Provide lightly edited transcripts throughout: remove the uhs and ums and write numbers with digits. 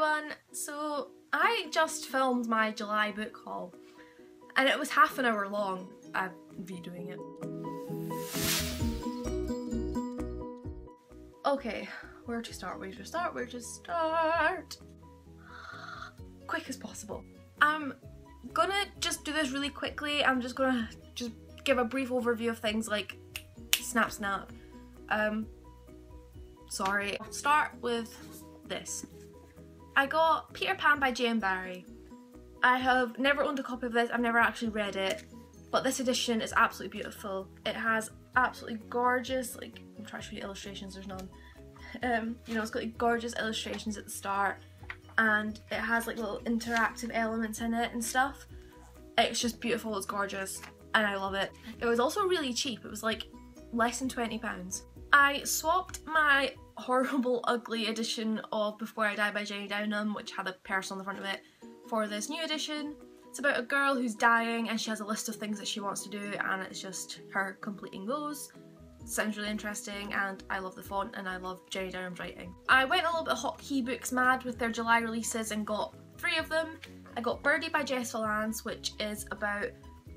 everyone! So I just filmed my July book haul and it was half an hour long. I'm redoing it. Okay, where to start? Quick as possible. I'm gonna just do this really quickly. I'm just gonna give a brief overview of things like snap. Sorry. I'll start with this. I got Peter Pan by Jane Barry. I have never owned a copy of this, I've never actually read it, but this edition is absolutely beautiful. It has absolutely gorgeous, like, I'm trying to show you illustrations, there's none. You know, it's got like gorgeous illustrations at the start, and it has like little interactive elements in it and stuff. It's just beautiful, it's gorgeous, and I love it. It was also really cheap, it was like less than £20. I swapped my horrible ugly edition of Before I Die by Jenny Downham, which had a person on the front of it, for this new edition. It's about a girl who's dying and she has a list of things that she wants to do, and it's just her completing those. Sounds really interesting, and I love the font and I love Jenny Downham's writing. I went a little bit Hotkey Books mad with their July releases and got 3 of them. I got Birdie by Jess Valance, which is about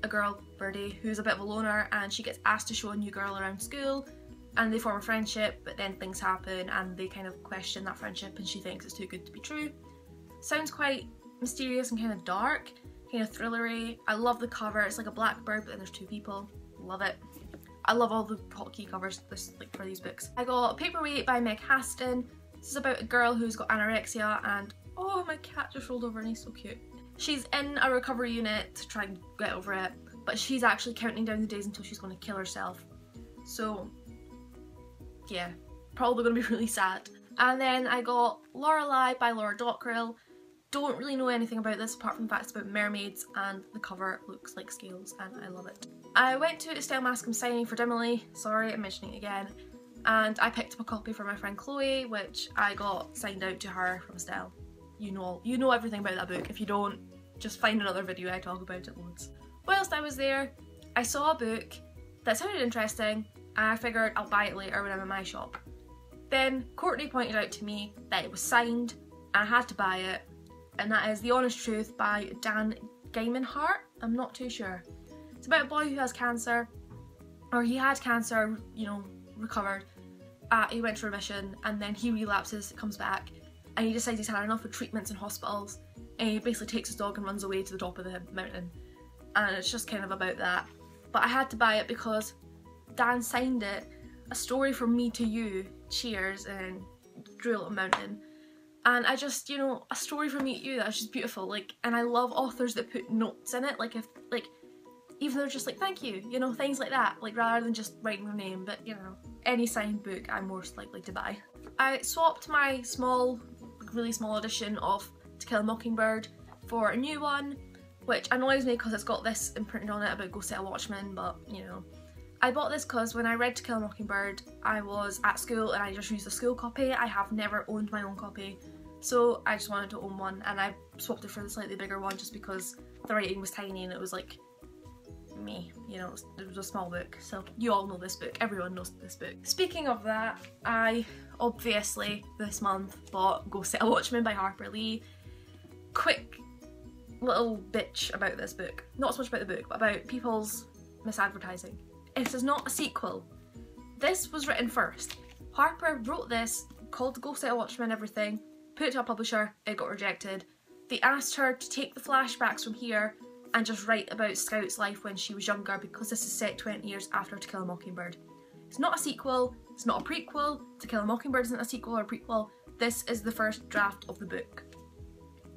a girl, Birdie, who's a bit of a loner and she gets asked to show a new girl around school, and they form a friendship, but then things happen and they kind of question that friendship and she thinks it's too good to be true. Sounds quite mysterious and kind of dark, kind of thrillery. I love the cover, it's like a black bird but then there's 2 people. Love it. I love all the hotkey covers for these books. I got Paperweight by Meg Haston. This is about a girl who's got anorexia and oh, my cat just rolled over and he's so cute. She's in a recovery unit to try and get over it, but she's actually counting down the days until she's going to kill herself. So yeah, probably going to be really sad. And then I got Lorelei by Laura Dockrill. Don't really know anything about this apart from the fact it's about mermaids, and the cover looks like scales and I love it. I went to Estelle Mascom's signing for Dimily, sorry I'm mentioning it again, and I picked up a copy for my friend Chloe, which I got signed out to her from Estelle. You know everything about that book. If you don't, just find another video, I talk about it loads. Whilst I was there, I saw a book that sounded interesting and I figured I'll buy it later when I'm in my shop. Then Courtney pointed out to me that it was signed and I had to buy it, and that is The Honest Truth by Dan Gaimanhart. I'm not too sure. It's about a boy who has cancer, or he had cancer, you know, recovered. He went to remission and then he relapses, comes back, and he decides he's had enough of treatments in hospitals, and he basically takes his dog and runs away to the top of the mountain. And it's just kind of about that. But I had to buy it because Dan signed it, a story from me to you, cheers, and drew a little mountain. And I just, you know, a story from me to you, that's just beautiful. Like, and I love authors that put notes in it, like if, like, even though they're just like, thank you, you know, things like that, like rather than just writing their name. But you know, any signed book I'm most likely to buy. I swapped my small, really small edition of To Kill a Mockingbird for a new one, which annoys me because it's got this imprinted on it about Go Set a Watchman, but you know. I bought this because when I read To Kill a Mockingbird, I was at school and I just used a school copy. I have never owned my own copy, so I just wanted to own one, and I swapped it for the slightly bigger one just because the writing was tiny and it was like me, you know, it was a small book. So you all know this book, everyone knows this book. Speaking of that, I obviously this month bought Go Set a Watchman by Harper Lee. Quick little bitch about this book, not so much about the book but about people's misadvertising. It is not a sequel. This was written first. Harper wrote this, called Go Set a Watchman everything, put it to a publisher, it got rejected. They asked her to take the flashbacks from here and just write about Scout's life when she was younger, because this is set 20 years after To Kill a Mockingbird. It's not a sequel, it's not a prequel. To Kill a Mockingbird isn't a sequel or a prequel. This is the first draft of the book.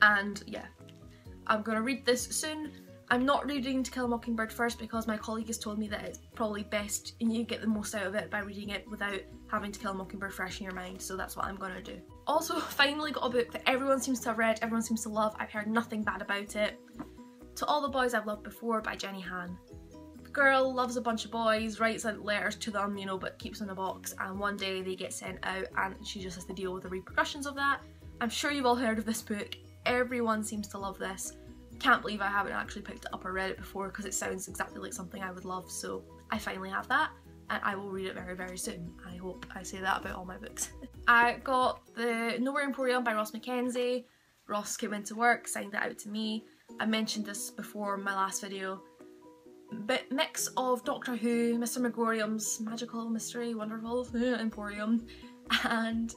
And yeah, I'm gonna read this soon. I'm not reading To Kill a Mockingbird first because my colleague has told me that it's probably best and you get the most out of it by reading it without having To Kill a Mockingbird fresh in your mind, so that's what I'm gonna do. Also, finally got a book that everyone seems to have read, everyone seems to love, I've heard nothing bad about it. To All the Boys I've Loved Before by Jenny Han. The girl loves a bunch of boys, writes out letters to them, you know, but keeps them in a box, and one day they get sent out and she just has to deal with the repercussions of that. I'm sure you've all heard of this book, everyone seems to love this. Can't believe I haven't actually picked it up or read it before because it sounds exactly like something I would love, so I finally have that and I will read it very, very soon. I hope I say that about all my books. I got the Nowhere Emporium by Ross Mackenzie. Ross came into work, signed it out to me. I mentioned this before in my last video. But mix of Doctor Who, Mr. Megorium's Magical Mystery Wonderful Emporium, and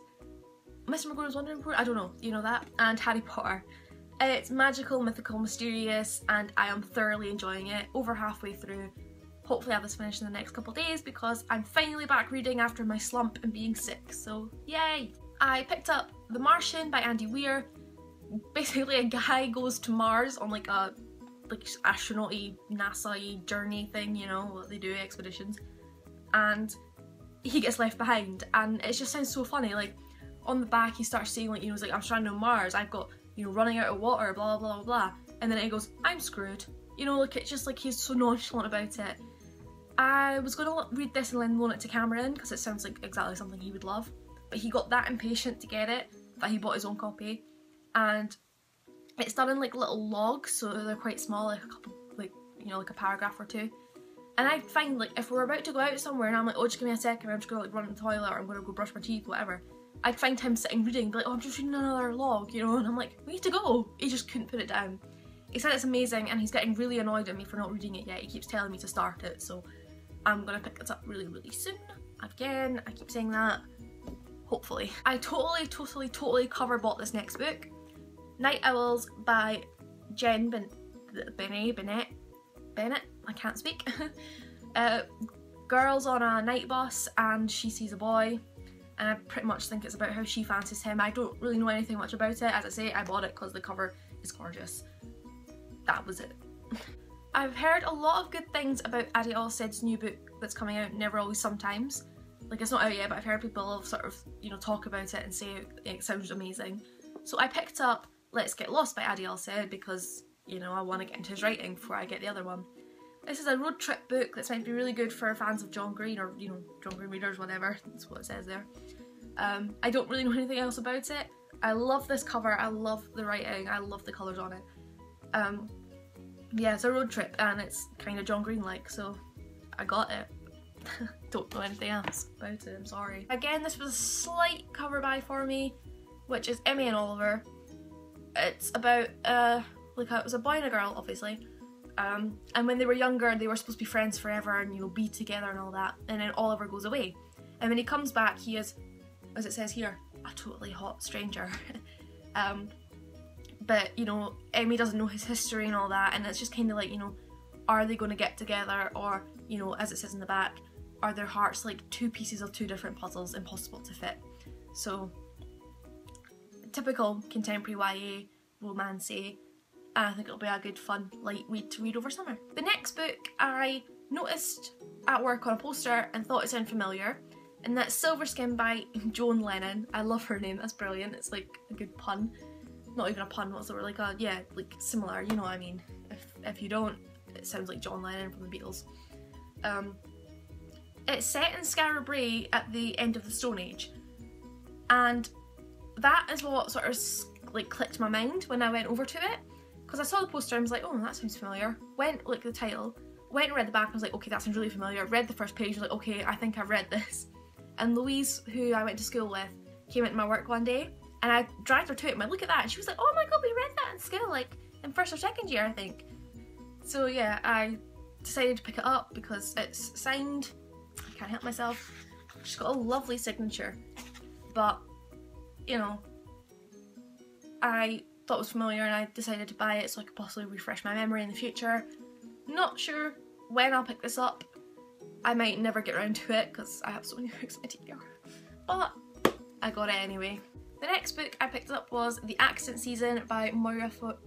Mr. Megorium's Wonder Emporium, I don't know, you know that, and Harry Potter. It's magical, mythical, mysterious, and I am thoroughly enjoying it. Over halfway through. Hopefully I have this finished in the next couple of days because I'm finally back reading after my slump and being sick, so yay! I picked up The Martian by Andy Weir. Basically a guy goes to Mars on like a astronaut-y, NASA-y journey thing, you know, what they do, expeditions, and he gets left behind, and it just sounds so funny. Like on the back he starts saying, like, you know, he's like, I'm stranded on Mars, I've got, you know, running out of water, blah blah blah blah, and then he goes, I'm screwed, you know, like it's just like he's so nonchalant about it. I was going to read this and then loan it to Cameron because it sounds like exactly something he would love, but he got that impatient to get it that he bought his own copy, and it's done in like little logs, so they're quite small, like a couple, like, you know, like a paragraph or two. And I find, like, if we're about to go out somewhere and I'm like, oh, just give me a second, I'm just gonna like run to the toilet or I'm gonna go brush my teeth, whatever, I'd find him sitting reading, be like, oh, I'm just reading another log, you know, and I'm like, we need to go. He just couldn't put it down. He said it's amazing and he's getting really annoyed at me for not reading it yet. He keeps telling me to start it, so I'm gonna pick this up really, really soon. Again, I keep saying that. Hopefully. I totally cover bought this next book. Night Owls by Jen Bennett, I can't speak. Girl's on a night bus and she sees a boy, and I pretty much think it's about how she fancies him. I don't really know anything much about it. As I say, I bought it because the cover is gorgeous. That was it. I've heard a lot of good things about Adi Alsed's new book that's coming out, Never Always Sometimes. Like, it's not out yet, but I've heard people sort of, you know, talk about it and say it sounds amazing. So I picked up Let's Get Lost by Adi Alsed because, you know, I want to get into his writing before I get the other one. This is a road trip book that's meant to be really good for fans of John Green, or, you know, John Green readers, whatever. That's what it says there. I don't really know anything else about it. I love this cover, I love the writing, I love the colours on it. Yeah, it's a road trip and it's kind of John Green-like, so I got it. Don't know anything else about it, I'm sorry. Again, this was a slight cover buy for me, which is Emmy and Oliver. It's about, it was a boy and a girl, obviously. And when they were younger, they were supposed to be friends forever and, you know, be together and all that. And then Oliver goes away. And when he comes back, he is, as it says here, a totally hot stranger. But, you know, Emmy doesn't know his history and all that. And it's just kind of like, you know, are they going to get together? Or, you know, as it says in the back, are their hearts like two pieces of two different puzzles, impossible to fit? So, typical contemporary YA romance, and I think it'll be a good fun light read to read over summer. The next book I noticed at work on a poster and thought it sounded familiar, and that's Silver Skin by Joan Lennon. I love her name, that's brilliant, it's like a good pun. Not even a pun, what's the word, like a, yeah, like similar, you know what I mean. If you don't, it sounds like John Lennon from the Beatles. It's set in Skara Brae at the end of the Stone Age, and that is what sort of like clicked my mind when I went over to it, because I saw the poster and was like, oh, that sounds familiar. Went, like, the title, went and read the back and was like, okay, that sounds really familiar. Read the first page, was like, okay, I think I've read this. And Louise, who I went to school with, came into my work one day and I dragged her to it and went, look at that, and she was like, oh my god, we read that in school, like in first or second year, I think. So yeah, I decided to pick it up because it's signed. I can't help myself. She's got a lovely signature, but you know, I thought it was familiar and I decided to buy it so I could possibly refresh my memory in the future. Not sure when I'll pick this up. I might never get around to it because I have so many books in my TBR, but I got it anyway. The next book I picked up was The Accident Season by Moira Foyle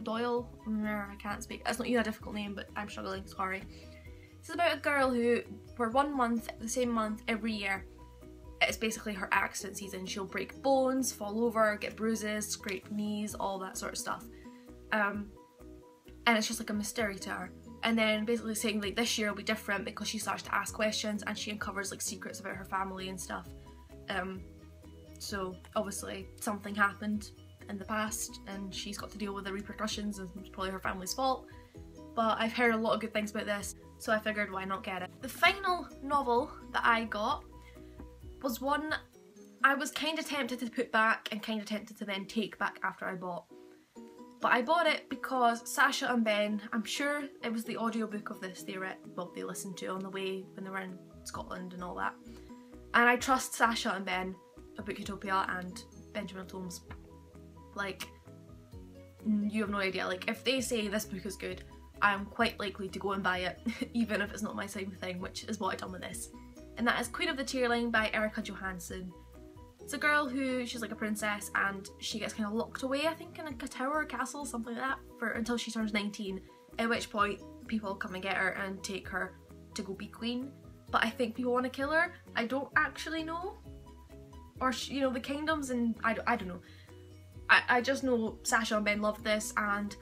Doyle. I can't speak. That's not even a difficult name, but I'm struggling, sorry. This is about a girl who, for 1 month, the same month every year, it's basically her accident season. She'll break bones, fall over, get bruises, scrape knees, all that sort of stuff. And it's just like a mystery to her. And then basically saying like this year will be different because she starts to ask questions and she uncovers like secrets about her family and stuff. So obviously something happened in the past and she's got to deal with the repercussions, and it's probably her family's fault. But I've heard a lot of good things about this, so I figured why not get it. The final novel that I got was one I was kind of tempted to put back and kind of tempted to then take back after I bought. But I bought it because Sasha and Ben, I'm sure it was the audiobook of this they listened to on the way when they were in Scotland and all that. And I trust Sasha and Ben of Book Utopia and Benjamin Tomes. Like, you have no idea. Like, if they say this book is good, I'm quite likely to go and buy it, even if it's not my same thing, which is what I've done with this. And that is Queen of the Tearling by Erica Johansson. It's a girl who, she's like a princess, and she gets kind of locked away, I think, in like a tower or castle, something like that, until she turns 19, at which point people come and get her and take her to go be queen. But I think people want to kill her. I don't actually know. Or, you know, the kingdoms, and I don't know. I just know Sasha and Ben loved this, and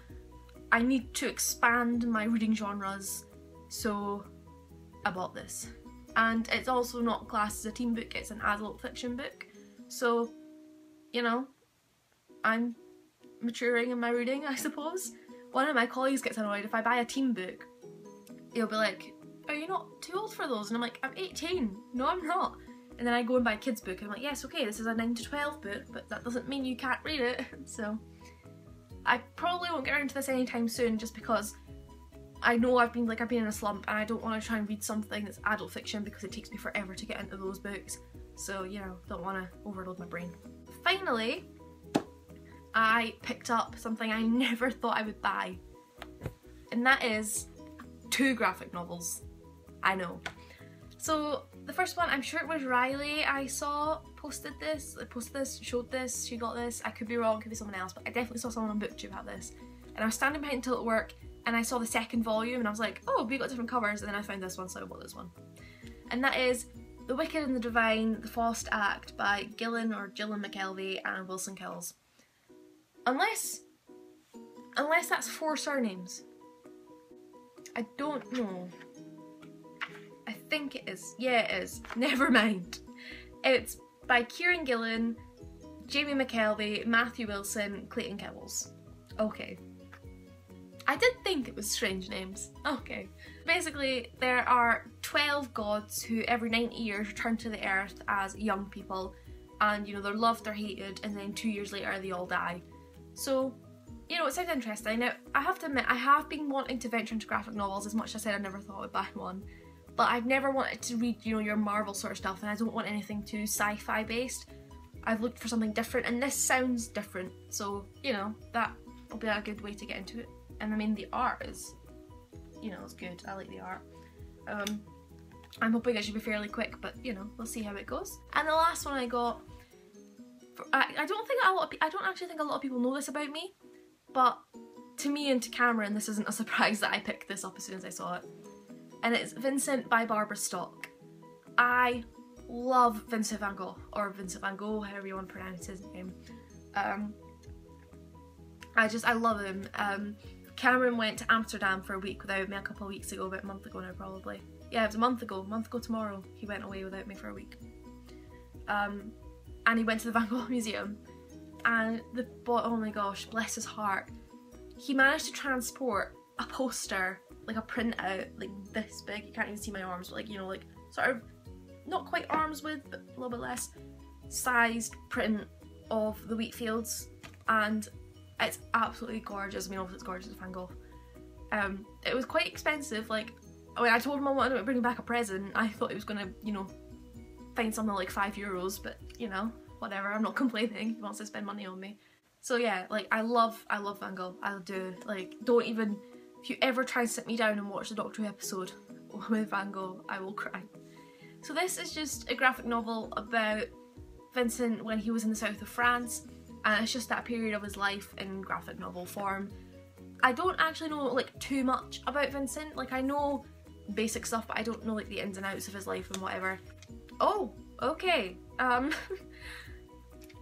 I need to expand my reading genres, so I bought this. And it's also not classed as a teen book, it's an adult fiction book. So, you know, I'm maturing in my reading, I suppose. One of my colleagues gets annoyed if I buy a teen book. He'll be like, are you not too old for those? And I'm like, I'm 18. No, I'm not. And then I go and buy a kid's book and I'm like, yes, okay, this is a 9 to 12 book, but that doesn't mean you can't read it. So I probably won't get around to this anytime soon, just because I know I've been in a slump and I don't want to try and read something that's adult fiction because it takes me forever to get into those books. So, you know, don't want to overload my brain. Finally, I picked up something I never thought I would buy. And that is 2 graphic novels. I know. So, the first one, I'm sure it was Riley I saw posted this, showed this, she got this. I could be wrong, could be someone else, but I definitely saw someone on BookTube have this. And I was standing behind Till at work and I saw the second volume and I was like, oh, we got different covers, and then I found this one, so I bought this one. And that is The Wicked and the Divine, The False Act by Gillen McKelvey and Wilson Kills. Unless that's 4 surnames. I don't know. I think it is. Yeah, it is. Never mind. It's by Kieran Gillen, Jamie McKelvey, Matthew Wilson, Clayton Kibbles. Okay. I did think it was strange names. Okay. Basically, there are 12 gods who every 90 years return to the earth as young people, and you know, they're loved, they're hated, and then 2 years later they all die. So, you know, it sounds interesting. Now, I have to admit, I have been wanting to venture into graphic novels as much as I said I never thought I would buy one. But I've never wanted to read, you know, your Marvel sort of stuff, and I don't want anything too sci-fi based. I've looked for something different, and this sounds different, so, you know, that will be a good way to get into it. And I mean, the art is, you know, it's good. I like the art. I'm hoping it should be fairly quick, but you know, we'll see how it goes. And the last one I got, I don't actually think a lot of people know this about me, but to me and to Cameron, this isn't a surprise that I picked this up as soon as I saw it. And it's Vincent by Barbara Stock. I love Vincent van Gogh, or Vincent van Gogh, however you want to pronounce his name. I love him. Cameron went to Amsterdam for a week without me a couple of weeks ago, about a month ago now probably. Yeah, it was a month ago tomorrow, he went away without me for a week. And he went to the Van Gogh Museum, and oh my gosh, bless his heart, he managed to transport a poster, like a printout, like this big, you can't even see my arms, but like, you know, like sort of, not quite arms width, but a little bit less, sized print of the wheat fields, and it's absolutely gorgeous. I mean, obviously it's gorgeous, it's Van Gogh. It was quite expensive. Like, when I told him I wanted to bring back a present, I thought he was gonna, you know, find something like €5, but you know, whatever, I'm not complaining. He wants to spend money on me. So yeah, like, I love Van Gogh. I do. Like, don't even, if you ever try and sit me down and watch the Doctor Who episode with Van Gogh, I will cry. So this is just a graphic novel about Vincent when he was in the south of France, and it's just that period of his life in graphic novel form. I don't actually know like too much about Vincent. Like, I know basic stuff, but I don't know like the ins and outs of his life and whatever. Oh, okay.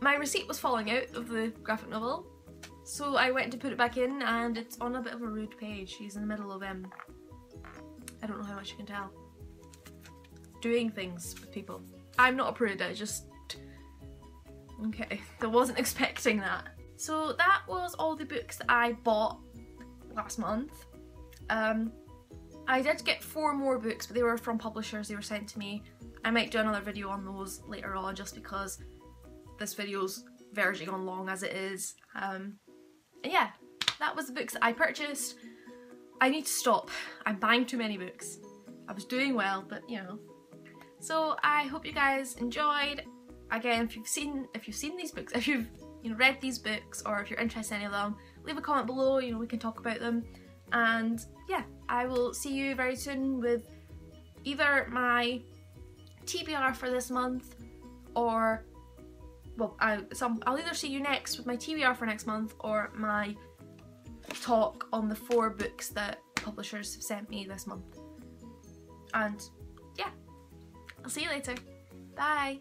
My receipt was falling out of the graphic novel, so I went to put it back in, and it's on a bit of a rude page. He's in the middle of I don't know how much you can tell, doing things with people. I'm not a prude, I just, okay, I wasn't expecting that. So that was all the books that I bought last month. I did get 4 more books, but they were from publishers, they were sent to me. I might do another video on those later on, just because this video's verging on long as it is. And yeah, that was the books that I purchased. I need to stop. I'm buying too many books. I was doing well, but you know. So I hope you guys enjoyed. Again, if you've seen these books, if you've read these books, or if you're interested in any of them, leave a comment below. We can talk about them. And yeah, I will see you very soon with either my TBR for this month, or well, I'll either see you next with my TBR for next month, or my talk on the 4 books that publishers have sent me this month. And yeah, I'll see you later. Bye!